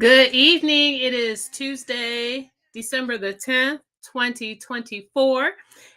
Good evening. It is Tuesday, December the 10th, 2024,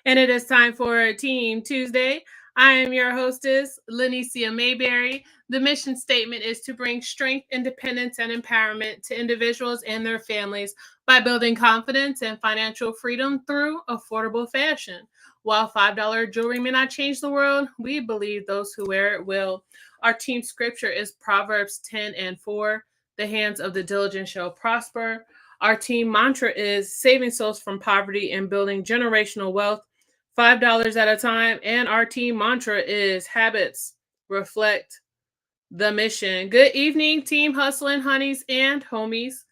and it is time for Team Tuesday. I am your hostess, Lenicia Mayberry. The mission statement is to bring strength, independence, and empowerment to individuals and their families by building confidence and financial freedom through affordable fashion. While $5 jewelry may not change the world, we believe those who wear it will. Our team scripture is Proverbs 10:4. The hands of the diligent shall prosper. Our team mantra is saving souls from poverty and building generational wealth, $5 at a time. And our team mantra is habits reflect the mission. Good evening, team hustling honeys and homies.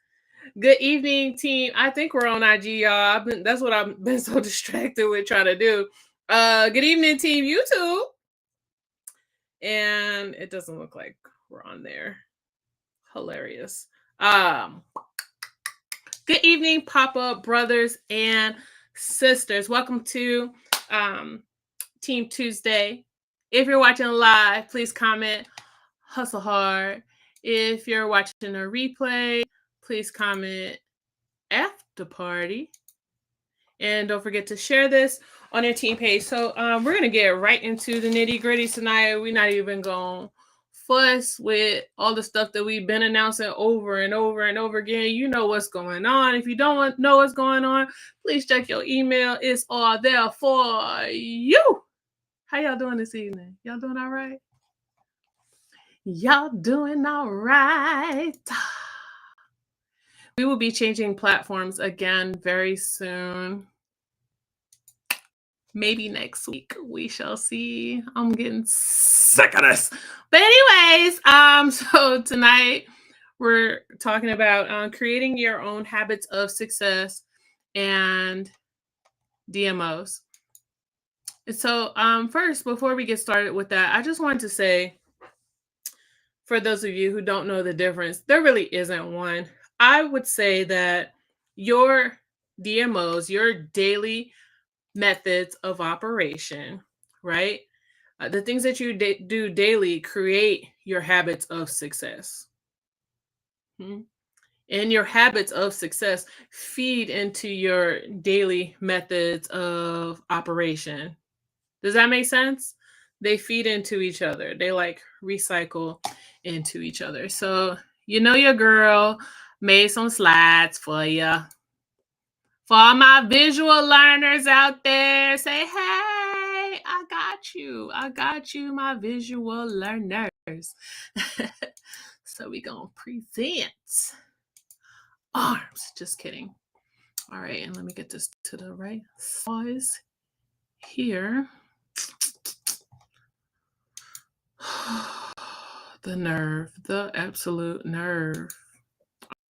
Good evening, team. I think we're on IG, y'all. That's what I've been so distracted with trying to do. Good evening, team YouTube. And it doesn't look like we're on there. Hilarious. Good evening, Papa brothers and sisters. Welcome to Team Tuesday. If you're watching live, please comment hustle hard. If you're watching a replay, please comment after party. And don't forget to share this on your team page. So we're going to get right into the nitty gritty tonight. We're not even going to fuss with all the stuff that we've been announcing over and over and over again. You know what's going on. If you don't know what's going on, please check your email. It's all there for you. How y'all doing this evening? Y'all doing all right? Y'all doing all right? We will be changing platforms again very soon. Maybe next week. We shall see. I'm getting sick of this. But anyways, so tonight we're talking about creating your own habits of success and DMOs. And so first, before we get started with that, I just wanted to say, for those of you who don't know the difference, there really isn't one. I would say that your DMOs, your daily methods of operation, right? The things that you do daily create your habits of success. And your habits of success feed into your daily methods of operation. Does that make sense? They feed into each other. They like recycle into each other. So, you know, your girl made some slides for you. For all my visual learners out there, say, hey, I got you. I got you, my visual learners. So we going to present arms. Just kidding. All right, and let me get this to the right size here. The nerve, the absolute nerve.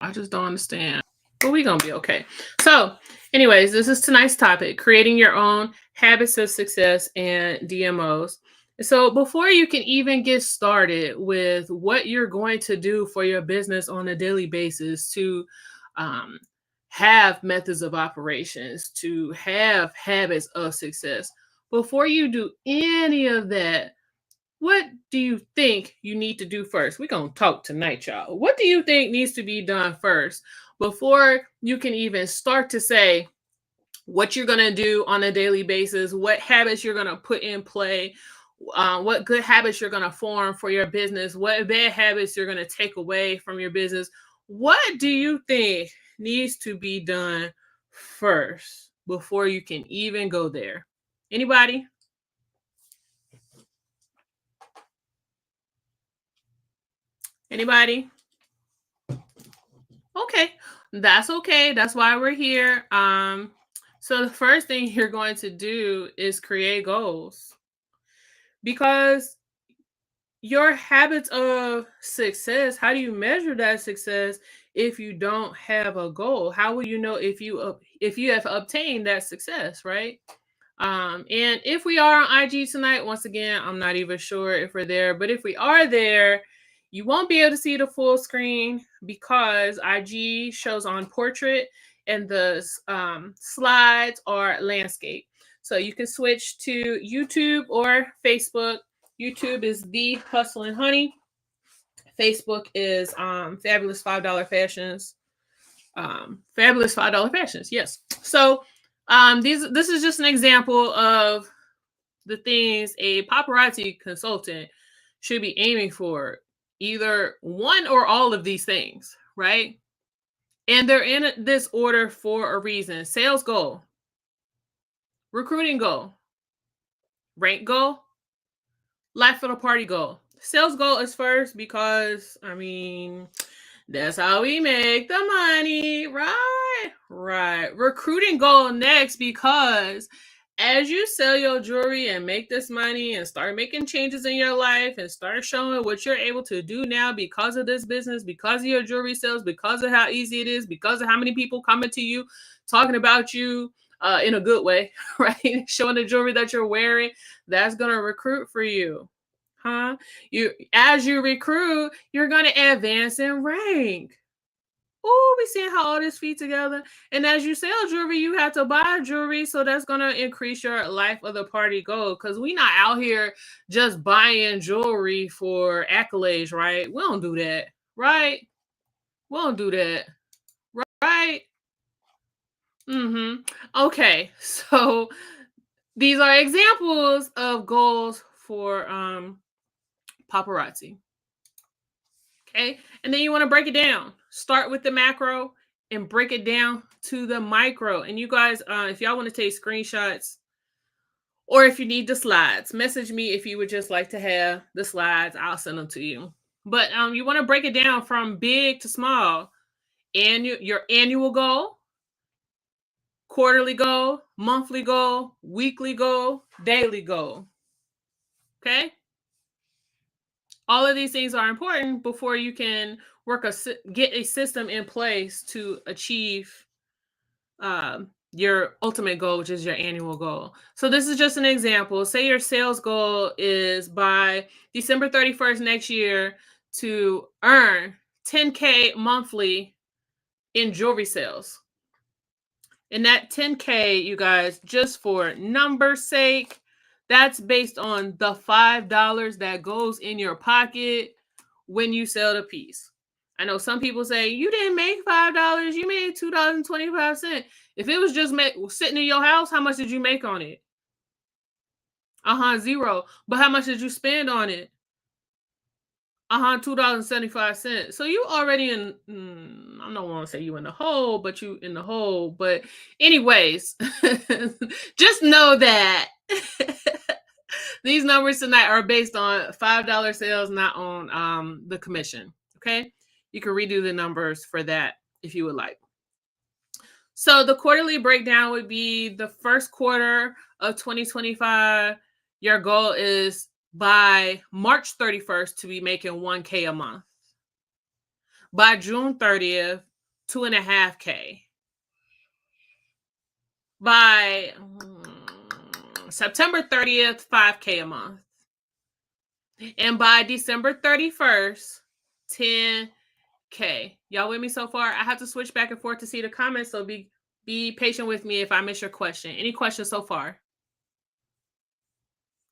I just don't understand. But we're going to be okay. So anyways, this is tonight's topic, creating your own habits of success and DMOs. So before you can even get started with what you're going to do for your business on a daily basis to have methods of operations, to have habits of success, before you do any of that, what do you think you need to do first? We're going to talk tonight, y'all. What do you think needs to be done first before you can even start to say what you're going to do on a daily basis, what habits you're going to put in play, what good habits you're going to form for your business, what bad habits you're going to take away from your business? What do you think needs to be done first before you can even go there? Anybody? Anybody? Okay, that's okay. That's why we're here. So the first thing you're going to do is create goals, because your habits of success, how do you measure that success if you don't have a goal? How will you know if you have obtained that success, right? And if we are on IG tonight, once again, I'm not even sure if we're there, but if we are there, you won't be able to see the full screen because IG shows on portrait and the slides are landscape. So you can switch to YouTube or Facebook. YouTube is The Hustle and Honey. Facebook is Fabulous $5 Fashions. Fabulous $5 Fashions, yes. So this is just an example of the things a paparazzi consultant should be aiming for. Either one or all of these things, right? And they're in this order for a reason. Sales goal, recruiting goal, rank goal, life of the party goal. Sales goal is first because, I mean, that's how we make the money, right? Right. Recruiting goal next because as you sell your jewelry and make this money and start making changes in your life and start showing what you're able to do now because of this business, because of your jewelry sales, because of how easy it is, because of how many people coming to you talking about you in a good way, right? Showing the jewelry that you're wearing, that's going to recruit for you. Huh? As you recruit, you're gonna advance in rank. Oh, we seeing how all this feeds together. And as you sell jewelry, you have to buy jewelry, so that's gonna increase your life of the party goal. Cause we not out here just buying jewelry for accolades, right? We don't do that, right? We don't do that, right? Okay, so these are examples of goals for paparazzi. Okay. And then you want to break it down. Start with the macro and break it down to the micro. And you guys, if y'all want to take screenshots or if you need the slides, message me if you would just like to have the slides. I'll send them to you. But you want to break it down from big to small. And your annual goal, quarterly goal, monthly goal, weekly goal, daily goal. Okay. All of these things are important before you can get a system in place to achieve your ultimate goal, which is your annual goal. So this is just an example. Say your sales goal is by December 31st next year to earn 10K monthly in jewelry sales. And that 10K, you guys, just for number's sake, that's based on the $5 that goes in your pocket when you sell the piece. I know some people say, you didn't make $5, you made $2.25. If it was just sitting in your house, how much did you make on it? Zero. But how much did you spend on it? $2.75. So you already in, I don't want to say you in the hole, but you in the hole. But anyways, just know that these numbers tonight are based on $5 sales, not on the commission. Okay. You can redo the numbers for that if you would like. So the quarterly breakdown would be the first quarter of 2025. Your goal is by March 31st to be making 1K a month. By June 30th, 2.5K. By September 30th, 5K a month. And by December 31st, 10K. Y'all with me so far? I have to switch back and forth to see the comments, so be patient with me if I miss your question. Any questions so far?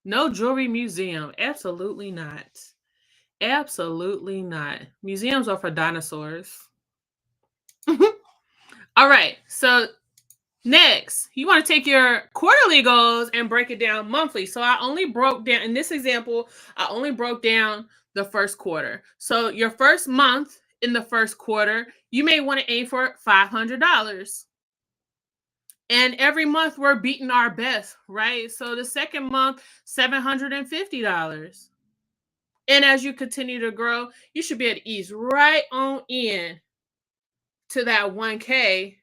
No jewelry museum. Absolutely not. Absolutely not. Museums are for dinosaurs. All right. So next, you want to take your quarterly goals and break it down monthly. So I only broke down, in this example, I only broke down the first quarter. So your first month in the first quarter, you may want to aim for $500. And every month we're beating our best, right? So the second month, $750. And as you continue to grow, you should be able to ease right on in to that 1K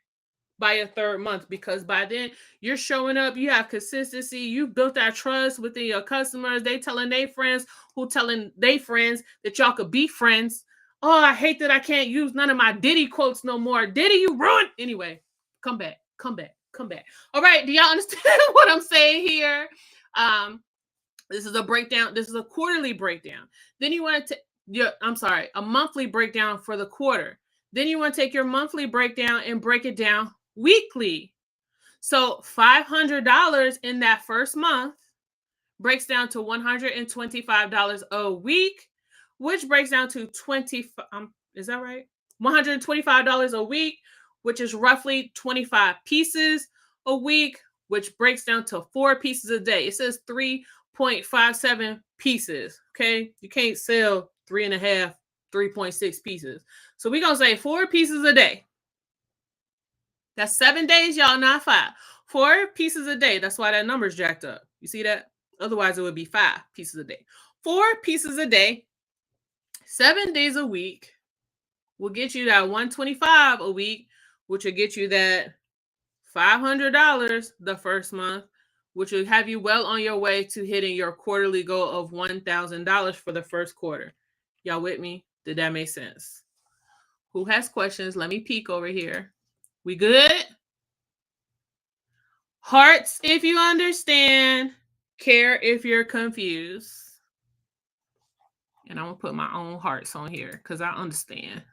by your third month, because by then you're showing up, you have consistency, you built that trust within your customers. They telling their friends who telling their friends that y'all could be friends. Oh, I hate that I can't use none of my Diddy quotes no more. Diddy, you ruined. Anyway, come back. All right, do y'all understand what I'm saying here? This is a breakdown. This is a quarterly breakdown. Then you want to a monthly breakdown for the quarter. Then you want to take your monthly breakdown and break it down weekly. So $500 in that first month breaks down to $125 a week, which breaks down to is that right? $125 a week, which is roughly 25 pieces a week, which breaks down to 4 pieces a day. It says 3.57 pieces. Okay. You can't sell 3.5, 3.6 pieces. So we're going to say 4 pieces a day. That's 7 days, y'all, not 5. 4 pieces a day. That's why that number's jacked up. You see that? Otherwise, it would be 5 pieces a day. 4 pieces a day, 7 days a week will get you that $125 a week, which will get you that $500 the first month, which will have you well on your way to hitting your quarterly goal of $1,000 for the first quarter. Y'all with me? Did that make sense? Who has questions? Let me peek over here. We good? Hearts if you understand, care if you're confused. And I'm going to put my own hearts on here because I understand.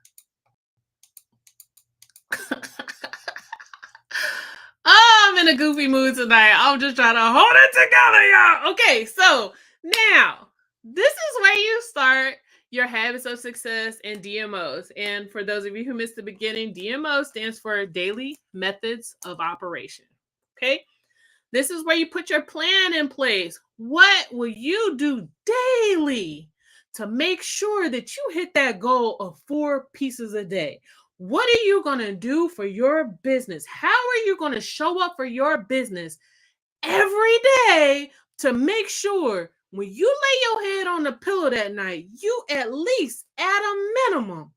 Oh, I'm in a goofy mood tonight. I'm just trying to hold it together, y'all. Okay, so now this is where you start your habits of success and DMOs. And for those of you who missed the beginning, DMO stands for Daily Methods of Operation. Okay, this is where you put your plan in place. What will you do daily to make sure that you hit that goal of 4 pieces a day? What are you going to do for your business? How are you going to show up for your business every day to make sure when you lay your head on the pillow that night, you at least at a minimum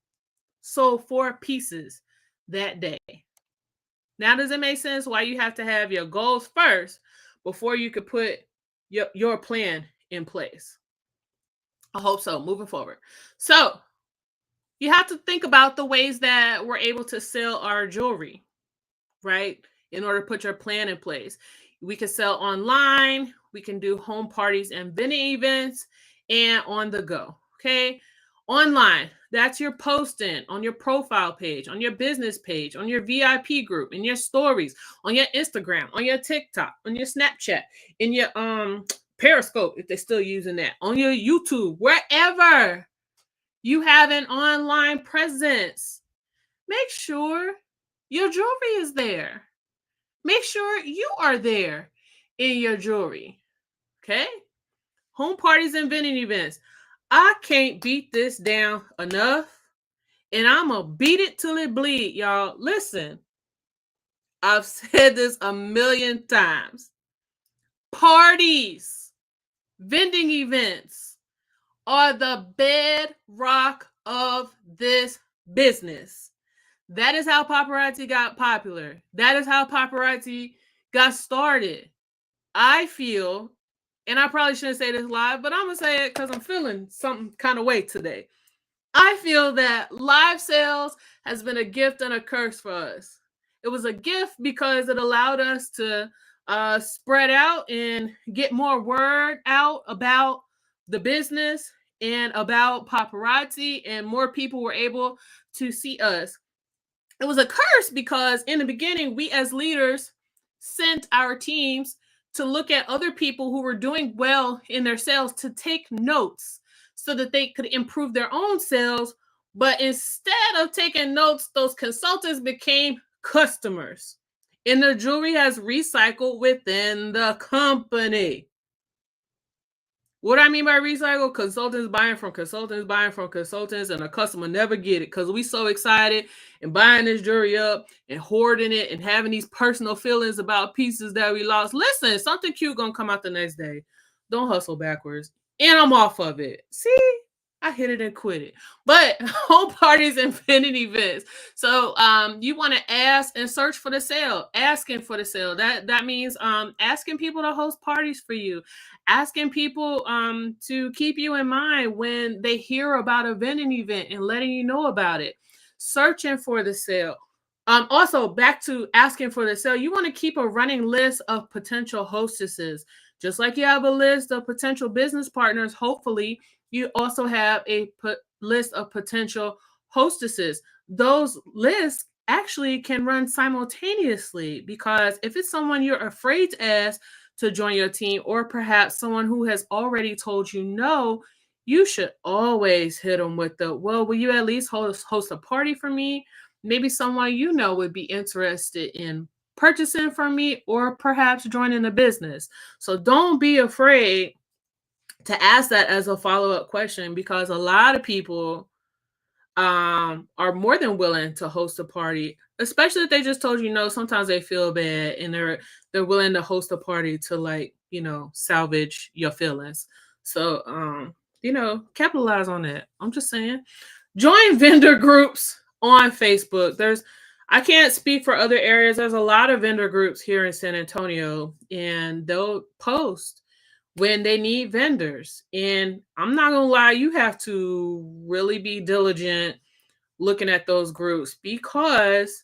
sold 4 pieces that day? Now, does it make sense why you have to have your goals first before you could put your plan in place? I hope so, moving forward. So, you have to think about the ways that we're able to sell our jewelry, right? In order to put your plan in place. We can sell online, we can do home parties and vending events, and on the go, okay? Online, that's your posting on your profile page, on your business page, on your VIP group, in your stories, on your Instagram, on your TikTok, on your Snapchat, in your Periscope, if they're still using that, on your YouTube, wherever you have an online presence. Make sure your jewelry is there. Make sure you are there in your jewelry. Okay? Home parties and vending events. I can't beat this down enough. And I'm going to beat it till it bleed, y'all. Listen, I've said this a million times. Parties, vending events are the bedrock of this business. That is how paparazzi got popular. That is how paparazzi got started. I feel, and I probably shouldn't say this live, but I'm going to say it because I'm feeling some kind of way today. I feel that live sales has been a gift and a curse for us. It was a gift because it allowed us to spread out and get more word out about the business and about paparazzi, and more people were able to see us. It was a curse because in the beginning, we as leaders sent our teams to look at other people who were doing well in their sales to take notes so that they could improve their own sales. But instead of taking notes, those consultants became customers. And the jewelry has recycled within the company. What I mean by recycle? Consultants buying from consultants, and a customer never get it because we so excited and buying this jewelry up and hoarding it and having these personal feelings about pieces that we lost. Listen, something cute gonna come out the next day. Don't hustle backwards. And I'm off of it. See? I hit it and quit it. But home parties and vending events. So you want to ask and search for the sale. Asking for the sale. That means asking people to host parties for you. Asking people to keep you in mind when they hear about a vending event and letting you know about it. Searching for the sale. Also, back to asking for the sale, you want to keep a running list of potential hostesses. Just like you have a list of potential business partners, hopefully, you also have a list of potential hostesses. Those lists actually can run simultaneously, because if it's someone you're afraid to ask to join your team, or perhaps someone who has already told you no, you should always hit them with the, well, will you at least host a party for me? Maybe someone you know would be interested in purchasing from me or perhaps joining a business. So don't be afraid to ask that as a follow-up question, because a lot of people are more than willing to host a party, especially if they just told you no. Sometimes they feel bad and they're willing to host a party to, like, salvage your feelings. So capitalize on that. I'm just saying. Join vendor groups on Facebook. I can't speak for other areas. There's a lot of vendor groups here in San Antonio, and they'll post when they need vendors. And I'm not gonna lie, you have to really be diligent looking at those groups, because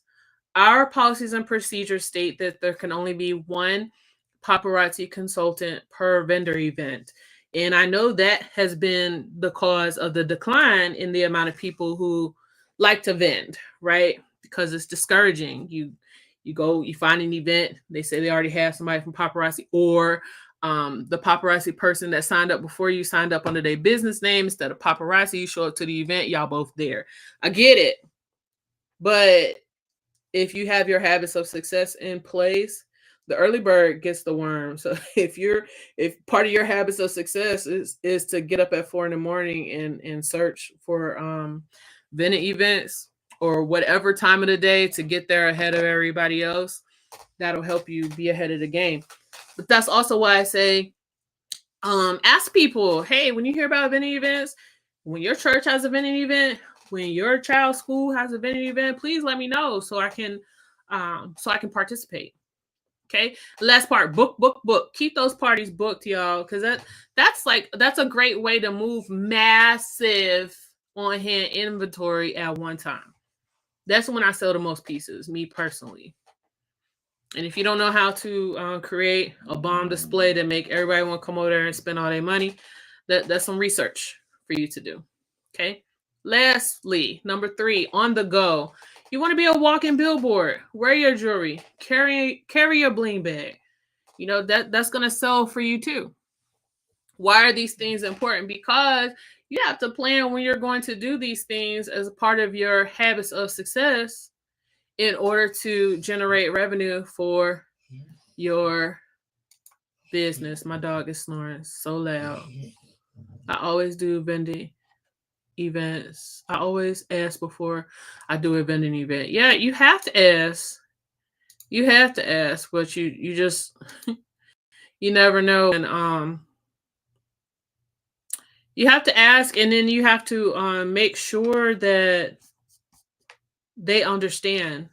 our policies and procedures state that there can only be one paparazzi consultant per vendor event. And I know that has been the cause of the decline in the amount of people who like to vend, right? Because it's discouraging. You go, you find an event, they say they already have somebody from paparazzi, or the paparazzi person that signed up before you signed up under their business name instead of paparazzi. You show up to the event, y'all both there. I get it. But if you have your habits of success in place, the early bird gets the worm. So if part of your habits of success is to get up at 4 a.m. and search for vending events or whatever time of the day to get there ahead of everybody else, that'll help you be ahead of the game. But that's also why I say, ask people, hey, when you hear about vending events, when your church has a vending event, when your child's school has a vending event, please let me know so I can participate. Okay. Last part, book. Keep those parties booked, y'all, because that's a great way to move massive on hand inventory at one time. That's when I sell the most pieces, me personally. And if you don't know how to create a bomb display that make everybody want to come over there and spend all their money, that's some research for you to do. Okay. Lastly, number 3, on the go. You want to be a walking billboard. Wear your jewelry. Carry your bling bag. That's gonna sell for you too. Why are these things important? Because you have to plan when you're going to do these things as a part of your habits of success in order to generate revenue for your business. My dog is snoring so loud. I always do vending events. I always ask before I do a vending event. Yeah, you have to ask. You have to ask, but you just you never know. And you have to ask, and then you have to make sure that they understand,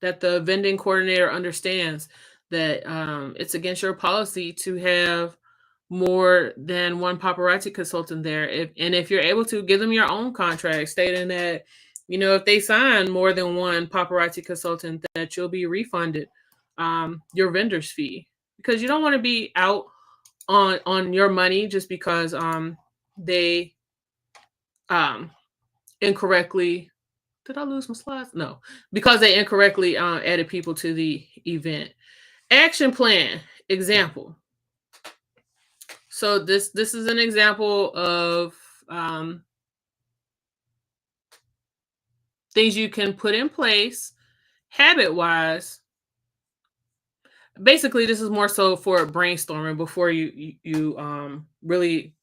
that the vending coordinator understands that it's against your policy to have more than one paparazzi consultant there. If you're able to, give them your own contract stating that, if they sign more than one paparazzi consultant, that you'll be refunded your vendor's fee, because you don't want to be out on your money just because they incorrectly. Did I lose my slides? No, because they incorrectly added people to the event. Action plan example. So this is an example of things you can put in place habit-wise. Basically, this is more so for brainstorming before you really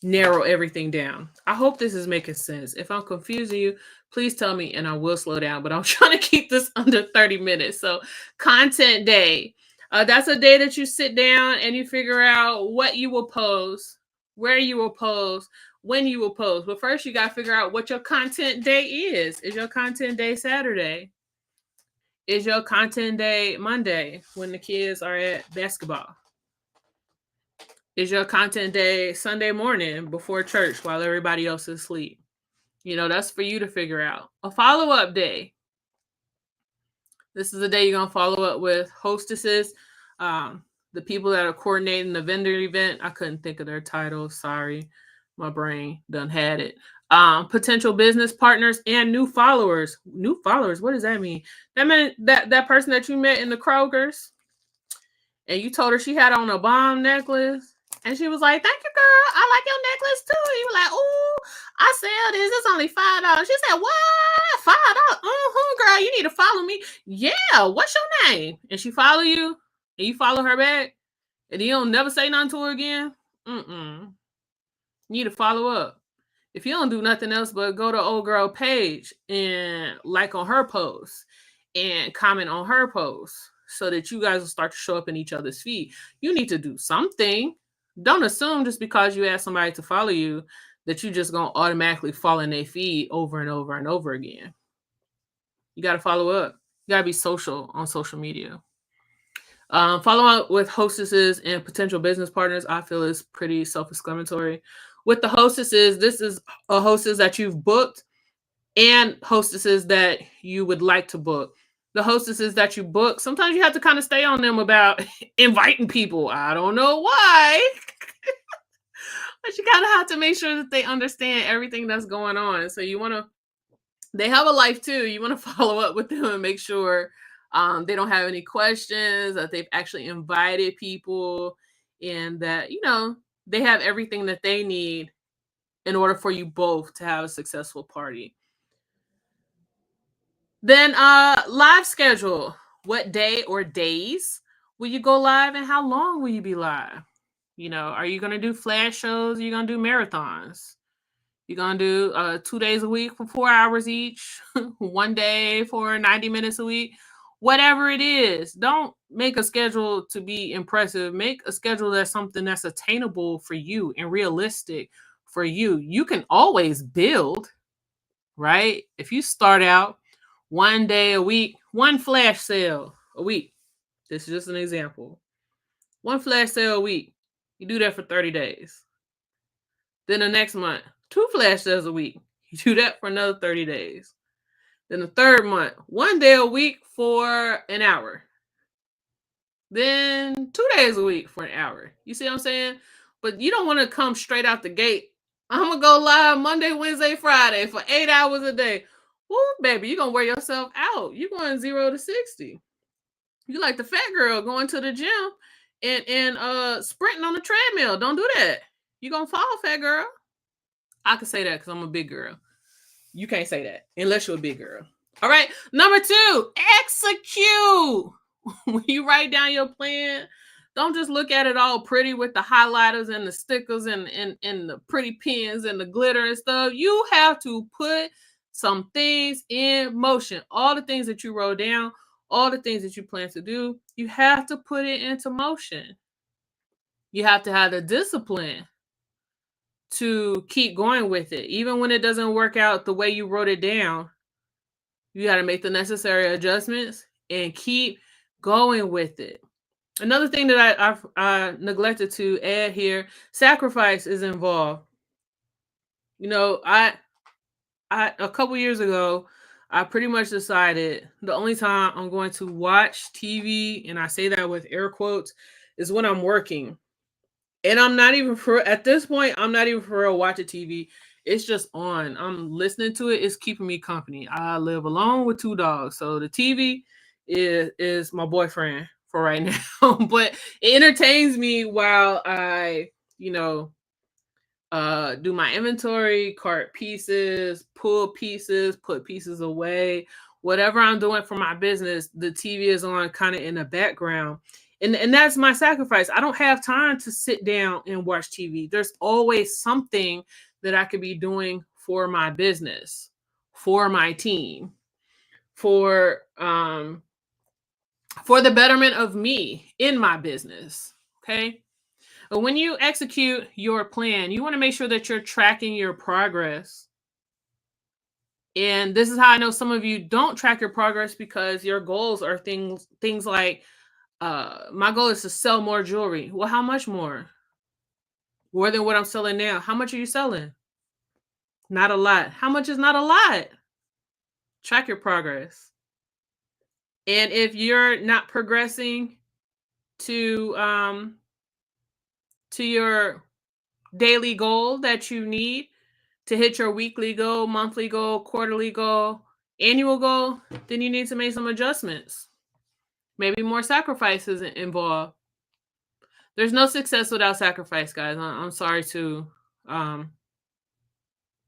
narrow everything down. I hope this is making sense. If I'm confusing you, please tell me and I will slow down, but I'm trying to keep this under 30 minutes. So content day. That's a day that you sit down and you figure out what you will post, where you will post, when you will post. But first you got to figure out what your content day is. Is your content day Saturday? Is your content day Monday when the kids are at basketball? Is your content day Sunday morning before church while everybody else is asleep? That's for you to figure out. A follow-up day. This is the day you're going to follow up with hostesses, the people that are coordinating the vendor event. I couldn't think of their titles. Sorry. My brain done had it. Potential business partners and new followers. New followers, what does that mean? That meant that person that you met in the Kroger's and you told her she had on a bomb necklace And she was like, thank you, girl. I like your necklace too. You were like, ooh, I sell this. It's only $5. She said, what? $5? Girl, you need to follow me. Yeah, what's your name? And she follow you, and you follow her back, and you don't never say nothing to her again. You need to follow up. If you don't do nothing else but go to old girl page and like on her post and comment on her post so that you guys will start to show up in each other's feed. You need to do something. Don't assume just because you ask somebody to follow you that you just gonna automatically fall in their feed over and over and over again. You got to follow up. You got to be social on social media. Follow up with hostesses and potential business partners, I feel, is pretty self-explanatory. With the hostesses, this is a hostess that you've booked and hostesses that you would like to book. The hostesses that you book, sometimes you have to kind of stay on them about inviting people. I don't know why. But you kind of have to make sure that they understand everything that's going on. So you want to, they have a life too. You want to follow up with them and make sure they don't have any questions, that they've actually invited people, and that, they have everything that they need in order for you both to have a successful party. Then live schedule. What day or days will you go live, and how long will you be live? Are you going to do flash shows? Are you going to do marathons? You're going to do 2 days a week for 4 hours each, one day for 90 minutes a week, whatever it is. Don't make a schedule to be impressive. Make a schedule that's something that's attainable for you and realistic for you. You can always build, right? If you start out 1 day a week, one flash sale a week. This is just an example. One flash sale a week. You do that for 30 days. Then the next month, 2 flash sales a week. You do that for another 30 days. Then the third month, 1 day a week for an hour. Then 2 days a week for an hour. You see what I'm saying? But you don't want to come straight out the gate. I'm going to go live Monday, Wednesday, Friday for 8 hours a day. Woo, baby, you're going to wear yourself out. You're going 0 to 60. You like the fat girl going to the gym and sprinting on the treadmill. Don't do that. You're going to fall, fat girl. I can say that because I'm a big girl. You can't say that unless you're a big girl. All right. Number 2, execute. When you write down your plan, don't just look at it all pretty with the highlighters and the stickers and the pretty pens and the glitter and stuff. You have to put some things in motion. All the things that you wrote down, all the things that you plan to do, you have to put it into motion. You have to have the discipline to keep going with it. Even when it doesn't work out the way you wrote it down, you got to make the necessary adjustments and keep going with it. Another thing that I neglected to add here, sacrifice is involved. I a couple years ago, I pretty much decided the only time I'm going to watch TV, and I say that with air quotes, is when I'm working. And I'm not even at this point, I'm not even for real watching TV. It's just on. I'm listening to it. It's keeping me company. I live alone with 2 dogs. So the TV is my boyfriend for right now. But it entertains me while I, do my inventory, cart pieces, pull pieces, put pieces away. Whatever I'm doing for my business, the TV is on kind of in the background. And that's my sacrifice. I don't have time to sit down and watch TV. There's always something that I could be doing for my business, for my team, for the betterment of me in my business. Okay. But when you execute your plan, you want to make sure that you're tracking your progress. And this is how I know some of you don't track your progress, because your goals are things like, my goal is to sell more jewelry. Well, how much more? More than what I'm selling now. How much are you selling? Not a lot. How much is not a lot? Track your progress. And if you're not progressing to your daily goal that you need to hit your weekly goal, monthly goal, quarterly goal, annual goal, then you need to make some adjustments. Maybe more sacrifices involved. There's no success without sacrifice, guys. I'm sorry to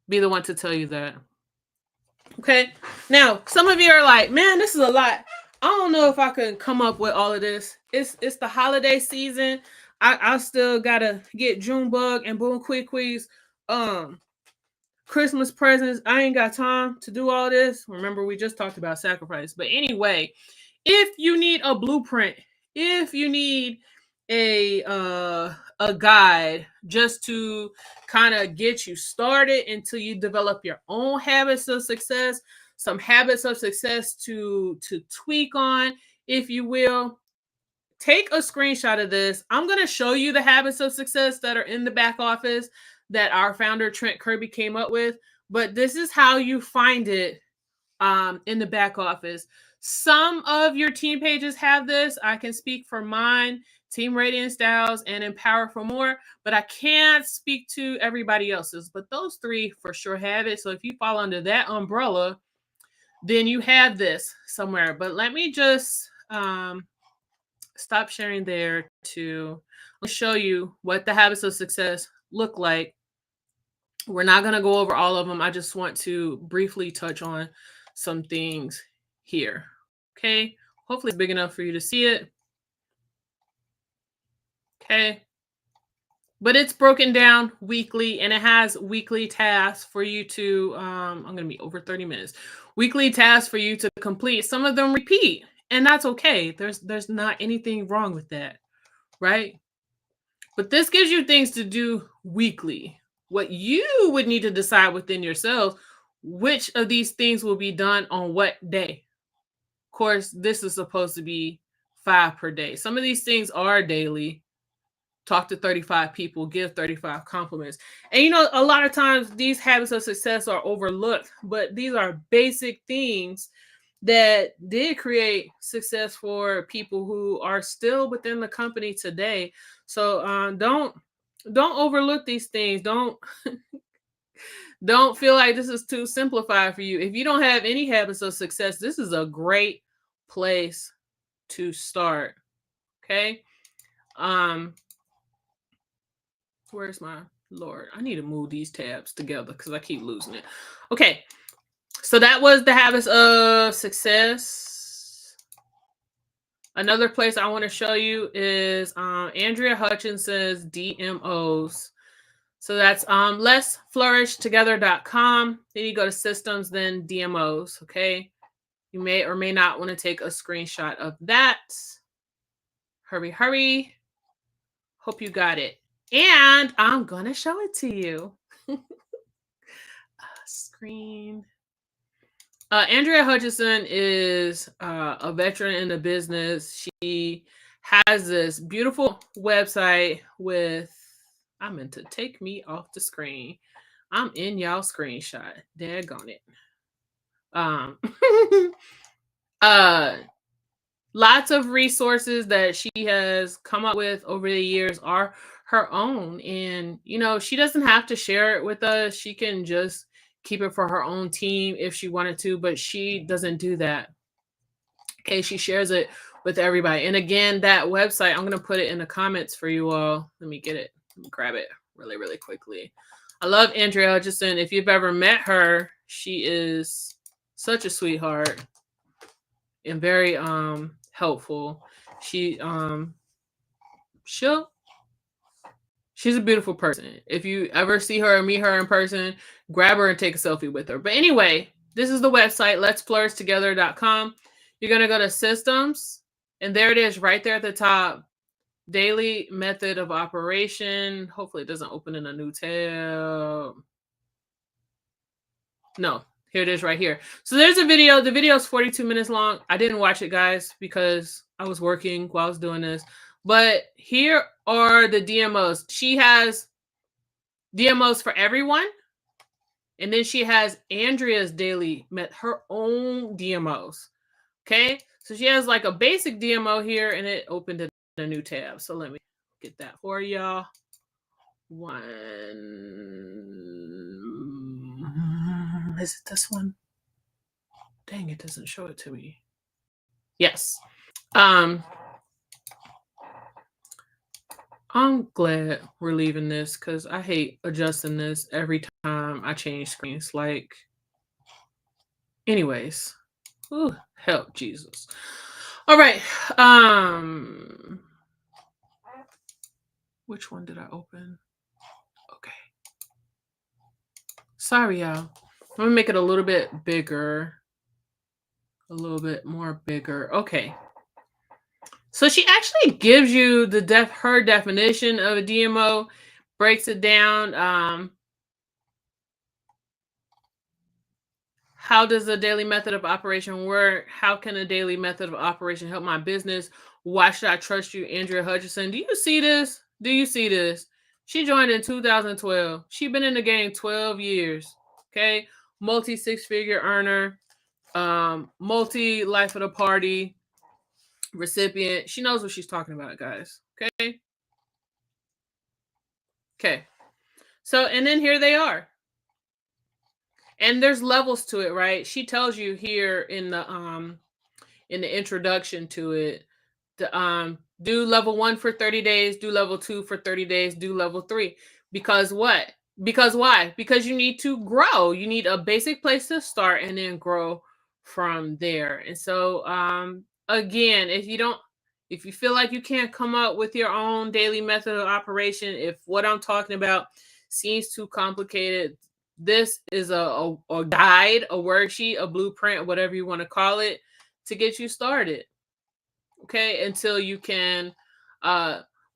be the one to tell you that. Okay. Now, some of you are like, man, this is a lot. I don't know if I can come up with all of this. It's the holiday season. I still gotta get Junebug and Boom Quickies, Christmas presents. I ain't got time to do all this. Remember, we just talked about sacrifice. But anyway, if you need a blueprint, if you need a guide just to kind of get you started until you develop your own habits of success, some habits of success to tweak on, if you will, take a screenshot of this. I'm going to show you the habits of success that are in the back office that our founder Trent Kirby came up with, but this is how you find it in the back office. Some of your team pages have this. I can speak for mine, Team Radiant Styles, and Empower for More, but I can't speak to everybody else's. But those three for sure have it. So if you fall under that umbrella, then you have this somewhere. But let me just stop sharing there to show you what the habits of success look like. We're not going to go over all of them. I just want to briefly touch on some things here. Okay. Hopefully it's big enough for you to see it. Okay. But it's broken down weekly and it has weekly tasks for you to, I'm going to be over 30 minutes, weekly tasks for you to complete. Some of them repeat and that's okay. There's not anything wrong with that. Right. But this gives you things to do weekly. What you would need to decide within yourself, which of these things will be done on what day. Of course, this is supposed to be 5 per day. Some of these things are daily. Talk to 35 people, give 35 compliments. And you know, a lot of times these habits of success are overlooked, but these are basic things that did create success for people who are still within the company today. So don't overlook these things. Don't feel like this is too simplified for you. If you don't have any habits of success, this is a great place to start. Okay. Where's my Lord? I need to move these tabs together because I keep losing it. Okay. So that was the habits of success. Another place I want to show you is Andrea Hutcheson's DMOs. So that's letsflourishtogether.com. Then you go to systems, then DMOs. Okay. You may or may not want to take a screenshot of that. Hurry, hurry. Hope you got it. And I'm going to show it to you. Screen. Andrea Hutcheson is a veteran in the business. She has this beautiful website with, I meant to take me off the screen. I'm in y'all screenshot. Daggone it. Lots of resources that she has come up with over the years are her own. And, you know, she doesn't have to share it with us. She can just keep it for her own team if she wanted to, but she doesn't do that. Okay, she shares it with everybody. And again, that website, I'm going to put it in the comments for you all. Let me get it. Let me grab it really, really quickly. I love Andrea Hutcheson. If you've ever met her, she is such a sweetheart and very helpful. She's a beautiful person. If you ever see her or meet her in person, grab her and take a selfie with her. But anyway, this is the website, letsflourishtogether.com. You're going to go to systems, and there it is right there at the top. Daily method of operation. Hopefully it doesn't open in a new tab. No, here it is right here. So there's a video. The video is 42 minutes long. I didn't watch it, guys, because I was working while I was doing this. But here are the DMOs. She has DMOs for everyone. And then she has Andrea's daily, her own DMOs. Okay. So she has like a basic DMO here and it opened in a new tab. So let me get that for y'all. Is it this one? Dang, it doesn't show it to me. Yes. I'm glad we're leaving this because I hate adjusting this every time I change screens. Like, anyways. Ooh, help Jesus. All right. Which one did I open? Okay. Sorry, y'all. I'm gonna make it a little bit bigger. A little bit more bigger. Okay. So she actually gives you her definition of a DMO, breaks it down. How does a daily method of operation work? How can a daily method of operation help my business? Why should I trust you, Andrea Hutcheson? Do you see this? Do you see this? She joined in 2012. She's been in the game 12 years. Okay. Multi six-figure earner, multi life of the party recipient. She knows what she's talking about, guys. Okay. Okay. So, and then here they are. And there's levels to it, right? She tells you here in the introduction to it, the do level 1 for 30 days, do level 2 for 30 days, do level 3. Because what? Because why? Because you need to grow. You need a basic place to start and then grow from there. And so again, if you feel like you can't come up with your own daily method of operation, if what I'm talking about seems too complicated, this is a guide, a worksheet, a blueprint, whatever you want to call it, to get you started. Okay, until you can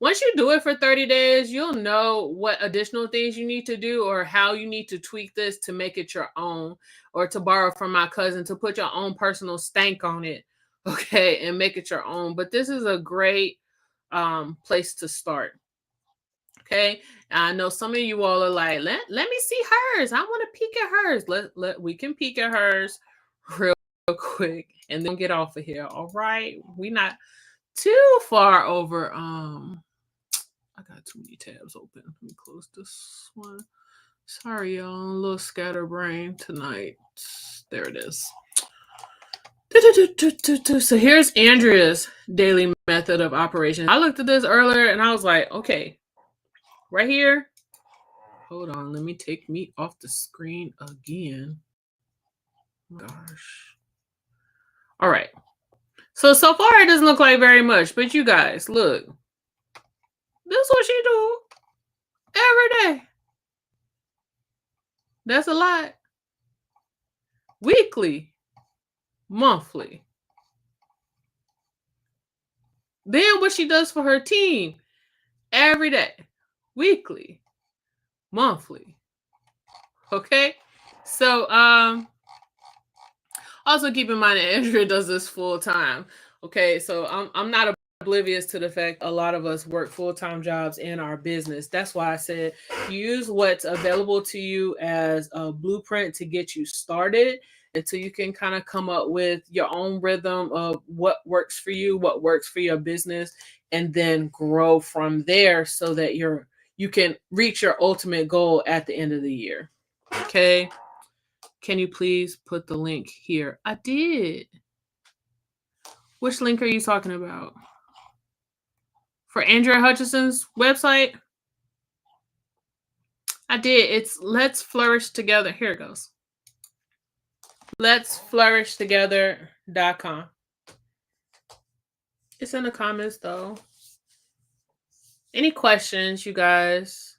once you do it for 30 days, you'll know what additional things you need to do or how you need to tweak this to make it your own, or to borrow from my cousin to put your own personal stank on it. Okay, and make it your own. But this is a great place to start. Okay, I know some of you all are like, let me see hers. I want to peek at hers. We can peek at hers real quick and then get off of here. All right, we not too far over. I got too many tabs open. Let me close this one. Sorry, y'all. A little scatterbrain tonight. There it is. So here's Andrea's daily method of operation. I looked at this earlier and I was like, okay, right here. Hold on, let me take me off the screen again. Gosh. All right. So far it doesn't look like very much, but you guys, look. This is what she do every day. That's a lot. Weekly, monthly. Then what she does for her team every day, weekly, monthly. Okay? So also keep in mind that Andrea does this full time. Okay, so I'm not oblivious to the fact a lot of us work full-time jobs in our business. That's why I said use what's available to you as a blueprint to get you started until you can kind of come up with your own rhythm of what works for you, what works for your business, and then grow from there so that you can reach your ultimate goal at the end of the year. Okay? Can you please put the link here? I did. Which link are you talking about? For Andrea Hutcheson's website? I did. It's Let's Flourish Together. Here it goes. Let'sFlourishTogether.com. It's in the comments though. Any questions, you guys?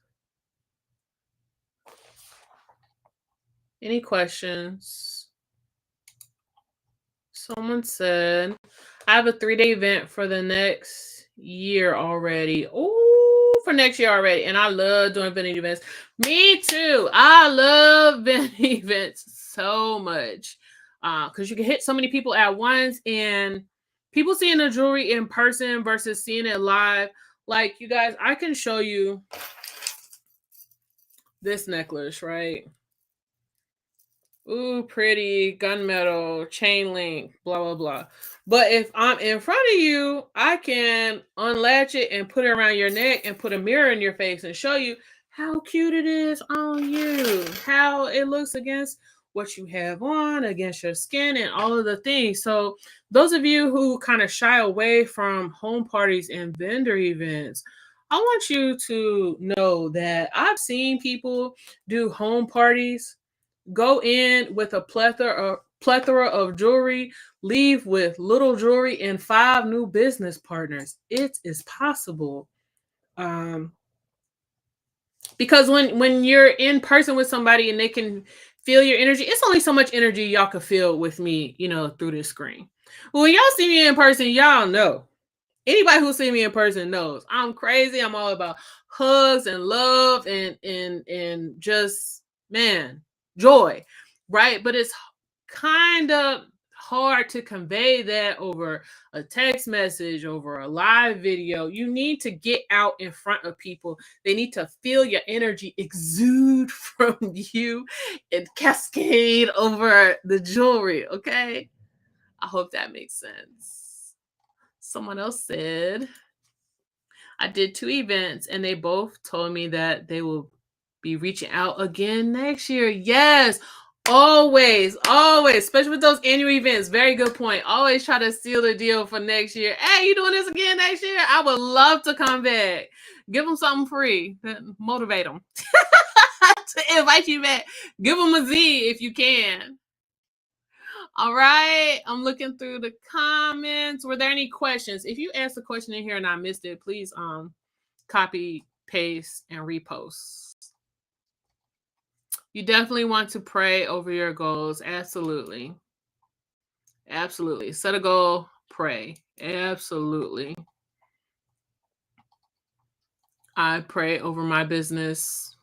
Any questions? Someone said, I have a 3-day event for the next year already. Oh, for next year already. And I love doing vending events. Me too. I love vending events so much. Because you can hit so many people at once, and people seeing the jewelry in person versus seeing it live. Like, you guys, I can show you this necklace, right? Ooh, pretty, gunmetal, chain link, blah, blah, blah. But if I'm in front of you, I can unlatch it and put it around your neck and put a mirror in your face and show you how cute it is on you, how it looks against what you have on, against your skin, and all of the things. So those of you who kind of shy away from home parties and vendor events, I want you to know that I've seen people do home parties, go in with a plethora of jewelry, leave with little jewelry and 5 new business partners. It is possible. Um, because when you're in person with somebody and they can feel your energy, it's only so much energy y'all can feel with me, through this screen. Well, when y'all see me in person, y'all know. Anybody who see me in person knows I'm crazy. I'm all about hugs and love and just, man, joy, right? But it's kind of hard to convey that over a text message, over a live video. You need to get out in front of people. They need to feel your energy exude from you and cascade over the jewelry, okay? I hope that makes sense. Someone else said, I did 2 events and they both told me that they will be reaching out again next year. Yes, always, always, especially with those annual events. Very good point. Always try to seal the deal for next year. Hey, you doing this again next year? I would love to come back. Give them something free. Motivate them to invite you back. Give them a Z if you can. All right, I'm looking through the comments. Were there any questions? If you asked a question in here and I missed it, please copy, paste, and repost. You definitely want to pray over your goals. Absolutely. Absolutely. Set a goal, pray. Absolutely. I pray over my business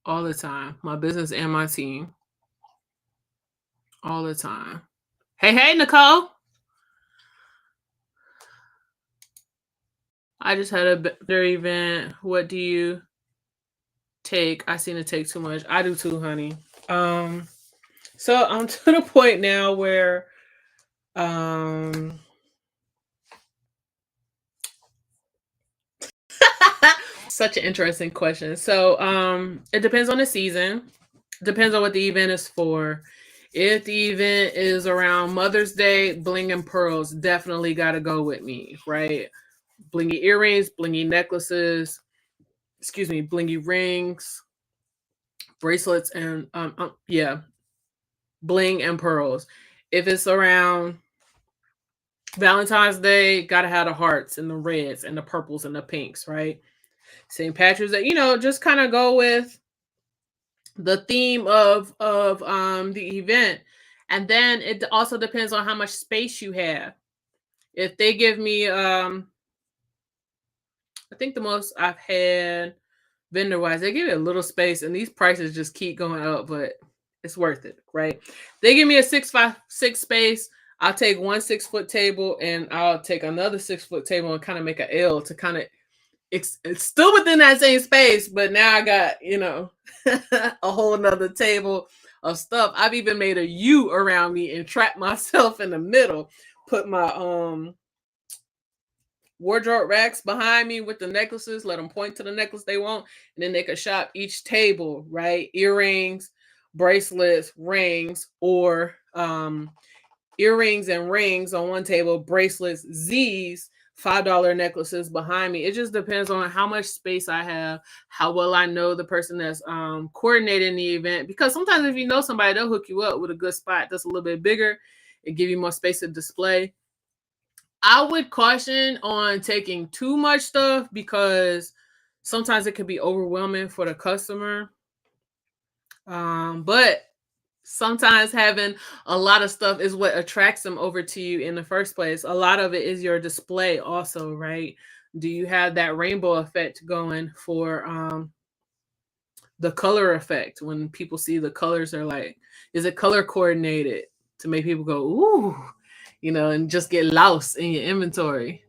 all the time, my business and my team all the time. Hey, Nicole. I just had a better event. What do you take? I seem to take too much. I do too, honey. So I'm to the point now where such an interesting question. So it depends on the season. Depends on what the event is for. If the event is around Mother's Day, bling and pearls definitely got to go with me, right? Blingy earrings, blingy necklaces, blingy rings, bracelets, and bling and pearls. If it's around Valentine's Day, gotta have the hearts and the reds and the purples and the pinks, right? St. Patrick's Day, just kind of go with the theme of the event. And then it also depends on how much space you have. If they give me I think the most I've had vendor wise, they give you a little space and these prices just keep going up, but it's worth it, right? They give me a 6x6 space. I'll take 1 6-foot table and I'll take another 6-foot table and kind of make an L to kind of it's still within that same space, but now I got, a whole nother table of stuff. I've even made a U around me and trapped myself in the middle, put my wardrobe racks behind me with the necklaces, let them point to the necklace they want, and then they could shop each table, right? Earrings, bracelets, rings, or earrings and rings on one table, bracelets, Z's, $5 necklaces behind me. It just depends on how much space I have, how well I know the person that's coordinating the event. Because sometimes if you know somebody, they'll hook you up with a good spot that's a little bit bigger and give you more space to display. I would caution on taking too much stuff because sometimes it could be overwhelming for the customer. But sometimes having a lot of stuff is what attracts them over to you in the first place. A lot of it is your display also, right? Do you have that rainbow effect going for the color effect? When people see the colors, they're like, is it color coordinated to make people go, ooh, and just get lost in your inventory?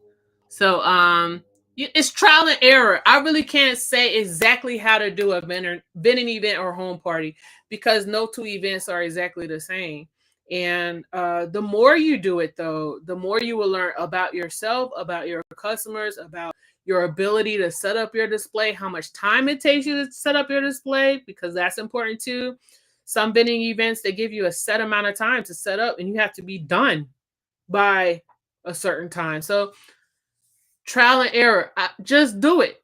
So it's trial and error. I really can't say exactly how to do a vending event or home party because no 2 events are exactly the same. And the more you do it, though, the more you will learn about yourself, about your customers, about your ability to set up your display, how much time it takes you to set up your display, because that's important too. Some vending events, they give you a set amount of time to set up and you have to be done by a certain time. So Trial and error. Just do it.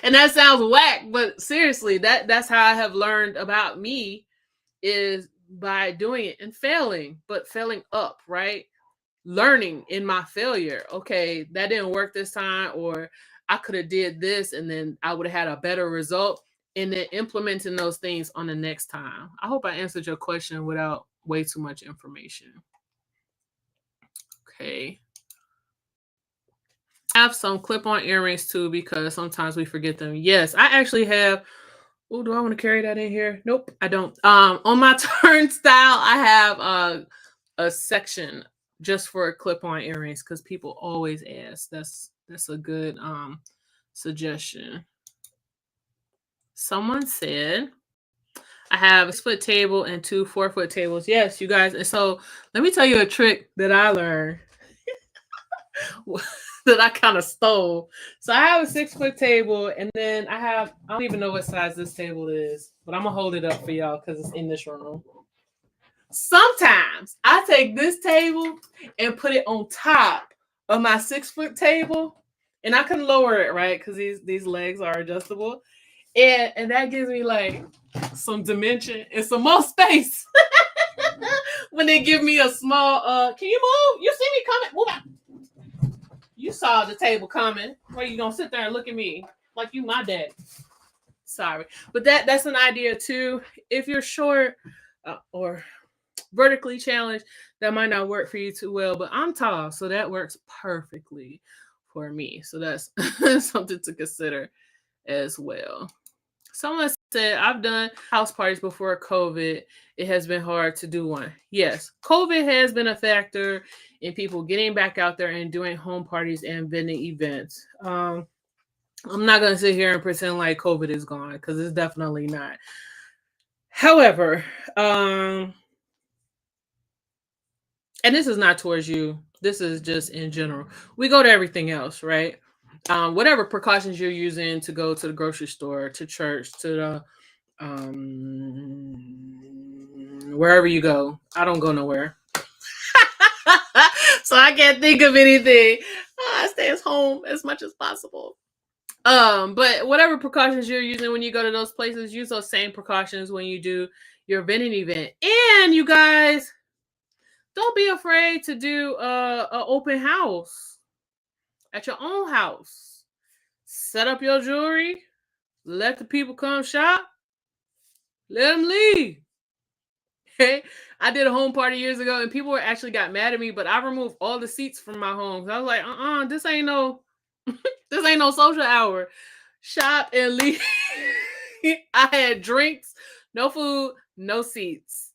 And that sounds whack, but seriously, that's how I have learned about me, is by doing it and failing, but failing up, right? Learning in my failure. Okay, that didn't work this time, or I could have did this and then I would have had a better result, and then implementing those things on the next time. I hope I answered your question without way too much information. Okay. I have some clip-on earrings too because sometimes we forget them. Yes, I actually have. Oh, do I want to carry that in here? Nope, I don't. On my turnstile, I have a section just for clip-on earrings because people always ask. That's a good suggestion. Someone said I have a split table and 2 4-foot tables. Yes, you guys. And so let me tell you a trick that I learned that I kind of stole. So I have a 6-foot table, and then I don't even know what size this table is, but I'm gonna hold it up for y'all because it's in this room. Sometimes I take this table and put it on top of my 6-foot table, and I can lower it, right? Because these legs are adjustable. And that gives me like some dimension and some more space. When they give me a small can you move? You see me coming? Move out. You saw the table coming. Where you gonna sit there and look at me like you my dad? Sorry, but that's an idea too. If you're short or vertically challenged, that might not work for you too well. But I'm tall, so that works perfectly for me. So that's something to consider as well. Someone said, I've done house parties before COVID. It has been hard to do one. Yes, COVID has been a factor in people getting back out there and doing home parties and vending events. I'm not going to sit here and pretend like COVID is gone because it's definitely not. However, and this is not towards you, this is just in general. We go to everything else, right? Whatever precautions you're using to go to the grocery store, to church, to the wherever you go. I don't go nowhere. So I can't think of anything. I stay at home as much as possible. But whatever precautions you're using when you go to those places, use those same precautions when you do your vending event. And you guys, don't be afraid to do a open house at your own house. Set up your jewelry, let the people come shop, let them leave. Okay, I did a home party years ago, and people actually got mad at me, but I removed all the seats from my home. I was like, this ain't no, this ain't no social hour. Shop and leave. I had drinks, no food, no seats.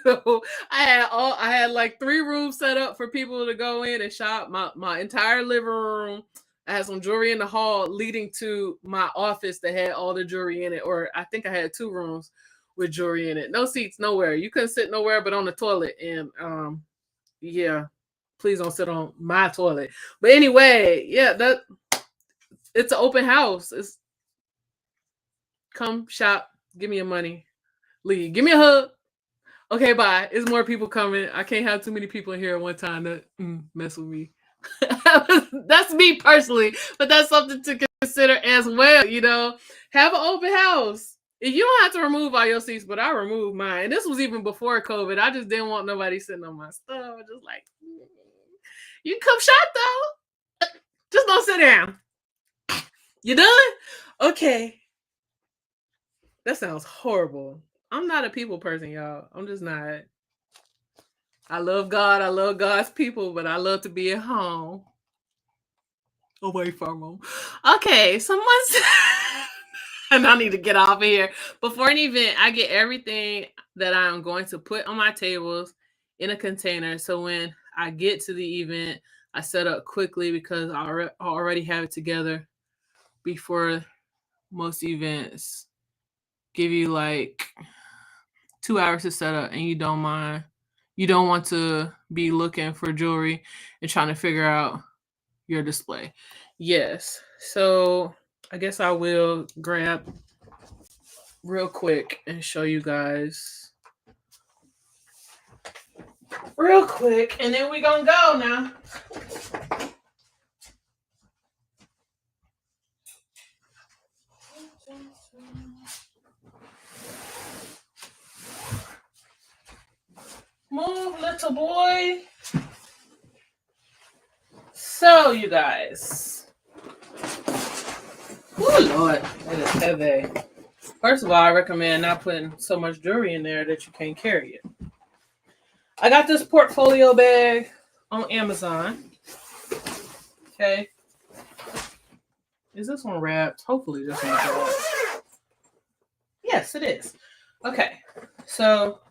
So I had like 3 rooms set up for people to go in and shop. My entire living room. I had some jewelry in the hall leading to my office that had all the jewelry in it. Or I think I had 2 rooms with jewelry in it. No seats, nowhere. You couldn't sit nowhere but on the toilet. And yeah, please don't sit on my toilet. But anyway, yeah, it's an open house. It's come shop, give me your money, leave. Give me a hug. Okay, bye. It's more people coming. I can't have too many people in here at one time that mess with me. That's me personally, but that's something to consider as well. Have an open house. You don't have to remove all your seats, but I removed mine. And this was even before COVID. I just didn't want nobody sitting on my stuff. Just like, you can come shop though. Just don't sit down. You done? Okay. That sounds horrible. I'm not a people person, y'all. I'm just not. I love God. I love God's people, but I love to be at home. Away from them. Okay, someone said, and I need to get off of here. Before an event, I get everything that I'm going to put on my tables in a container. So when I get to the event, I set up quickly because I already have it together before most events. Give you like 2 hours to set up, and you don't mind. You don't want to be looking for jewelry and trying to figure out your display. Yes. So I guess I will grab real quick and show you guys real quick, and then we gonna go now. little boy. So, you guys. Oh, Lord. That is heavy. First of all, I recommend not putting so much jewelry in there that you can't carry it. I got this portfolio bag on Amazon. Okay. Is this one wrapped? Hopefully this one's wrapped. Yes, it is. Okay. So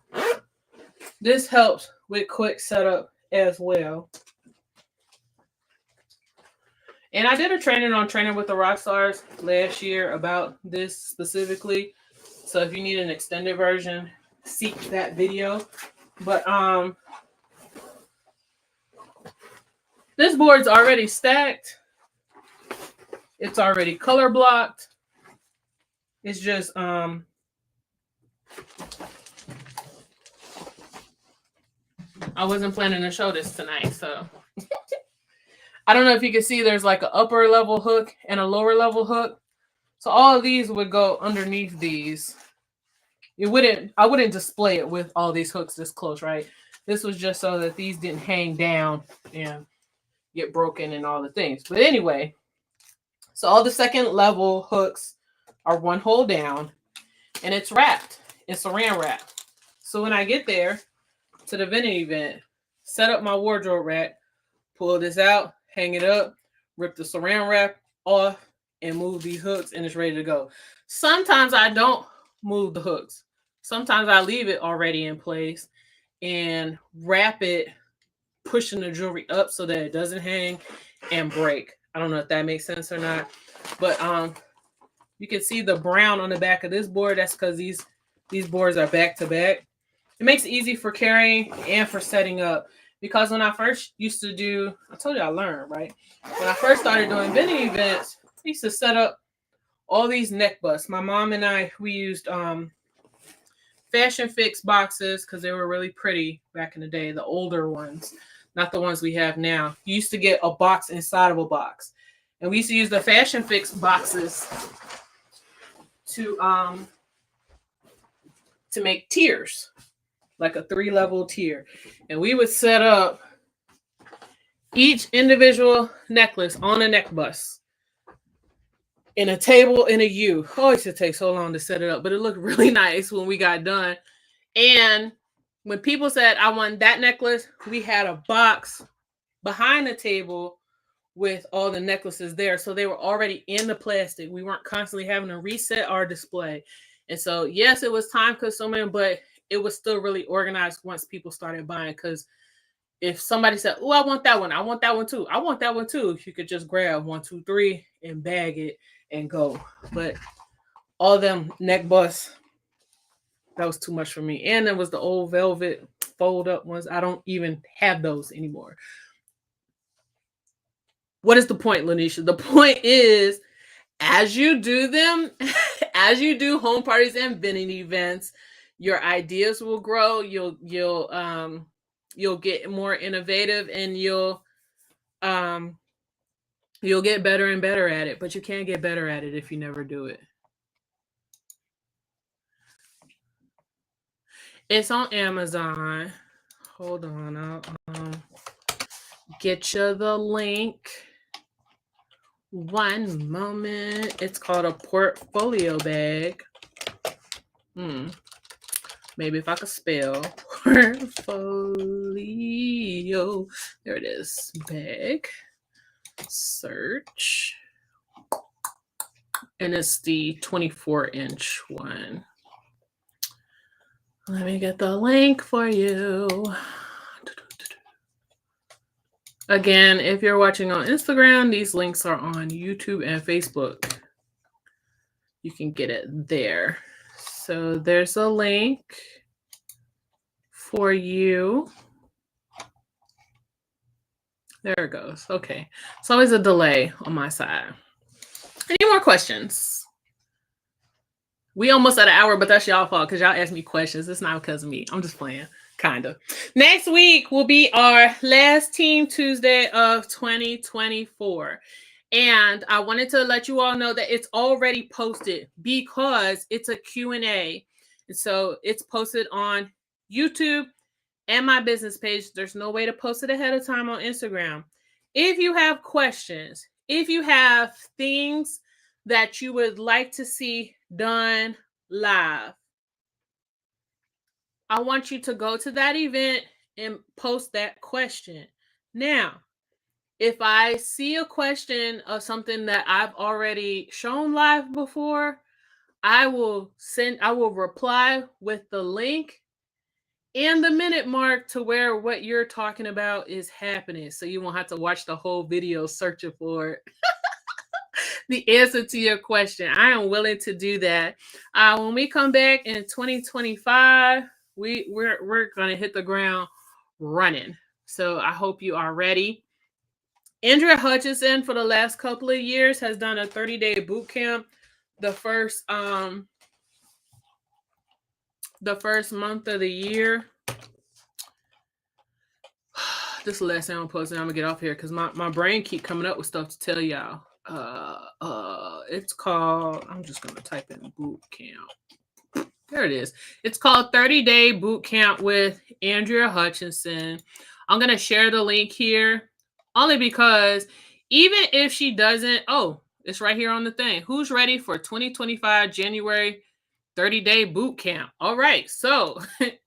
this helps with quick setup as well. And I did a training on Training with the Rockstars last year about this specifically. So if you need an extended version, seek that video. But this board's already stacked. It's already color blocked. It's just I wasn't planning to show this tonight, so I don't know if you can see there's like an upper level hook and a lower level hook. So all of these would go underneath these. I wouldn't display it with all these hooks this close, right? This was just so that these didn't hang down and get broken and all the things. But anyway, so all the second level hooks are one hole down and it's wrapped. It's saran wrap. So when I get there to the vending event, set up my wardrobe rack, pull this out, hang it up, rip the saran wrap off, and move these hooks, and it's ready to go. Sometimes I don't move the hooks. Sometimes I leave it already in place and wrap it, pushing the jewelry up so that it doesn't hang and break. I don't know if that makes sense or not, but you can see the brown on the back of this board. That's because these boards are back to back. It makes it easy for carrying and for setting up. Because when I first used to do, I told you I learned, right? When I first started doing vending events, I used to set up all these neck busts. My mom and I, we used Fashion Fix boxes because they were really pretty back in the day, the older ones, not the ones we have now. You used to get a box inside of a box. And we used to use the Fashion Fix boxes to make tiers, like a 3-level tier. And we would set up each individual necklace on a neck bust in a table in a U. Oh, it used to take so long to set it up, but it looked really nice when we got done. And when people said, I want that necklace, we had a box behind the table with all the necklaces there. So they were already in the plastic. We weren't constantly having to reset our display. And so, yes, it was time consuming, but it was still really organized once people started buying. Because if somebody said, oh, I want that one too. I want that one too. You could just grab 1, 2, 3 and bag it and go. But all them neck busts, that was too much for me. And there was the old velvet fold up ones. I don't even have those anymore. What is the point, Lanisha? The point is, as you do them, as you do home parties and vending events, your ideas will grow. You'll get more innovative, and you'll get better and better at it. But you can't get better at it if you never do it. It's on Amazon. Hold on, I'll get you the link. One moment. It's called a portfolio bag. Maybe if I could spell portfolio. There it is. Bag. Search. And it's the 24-inch one. Let me get the link for you. Again, if you're watching on Instagram, these links are on YouTube and Facebook. You can get it there. So there's a link for you. There it goes. Okay. It's always a delay on my side. Any more questions? We almost at an hour, but that's y'all fault because y'all asked me questions. It's not because of me. I'm just playing. Kind of. Next week will be our last Team Tuesday of 2024. And I wanted to let you all know that it's already posted because it's a Q&A. And so it's posted on YouTube and my business page. There's no way to post it ahead of time on Instagram. If you have questions, if you have things that you would like to see done live, I want you to go to that event and post that question. Now, if I see a question of something that I've already shown live before, I will reply with the link and the minute mark to where what you're talking about is happening. So you won't have to watch the whole video searching for it. The answer to your question. I am willing to do that. When we come back in 2025, we're gonna hit the ground running. So I hope you are ready. Andrea Hutcheson for the last couple of years has done a 30-day boot camp. The first month of the year. This is the last thing I'm posting. I'm gonna get off here because my brain keep coming up with stuff to tell y'all. It's called, I'm just gonna type in boot camp. There it is. It's called 30-day boot camp with Andrea Hutcheson. I'm gonna share the link here only because even if she doesn't, it's right here on the thing. Who's ready for 2025 January 30-day boot camp? All right, so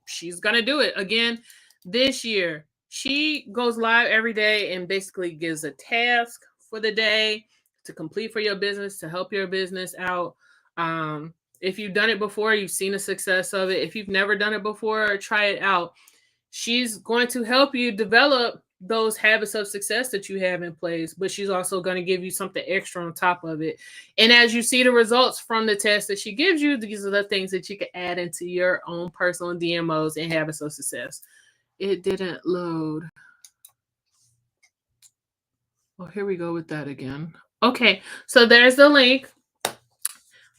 she's gonna do it again this year. She goes live every day and basically gives a task for the day to complete for your business, to help your business out. If you've done it before, you've seen the success of it. If you've never done it before, try it out. She's going to help you develop those habits of success that you have in place, but she's also going to give you something extra on top of it. And as you see the results from the test that she gives you, these are the things that you can add into your own personal DMOs and habits of success. It didn't load. Well, here we go with that again. Okay, so there's the link.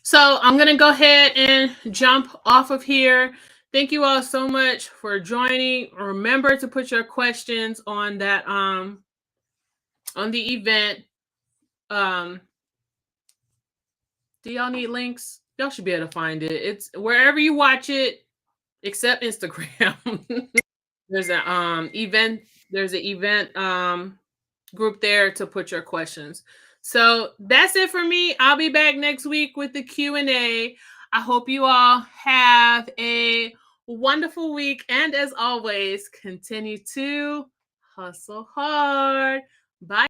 So I'm going to go ahead and jump off of here. Thank you all so much for joining. Remember to put your questions on that on the event. Do y'all need links? Y'all should be able to find it. It's wherever you watch it, except Instagram. There's an event. There's an event group there to put your questions. So that's it for me. I'll be back next week with the Q&A. I hope you all have a wonderful week. And as always, continue to hustle hard. Bye.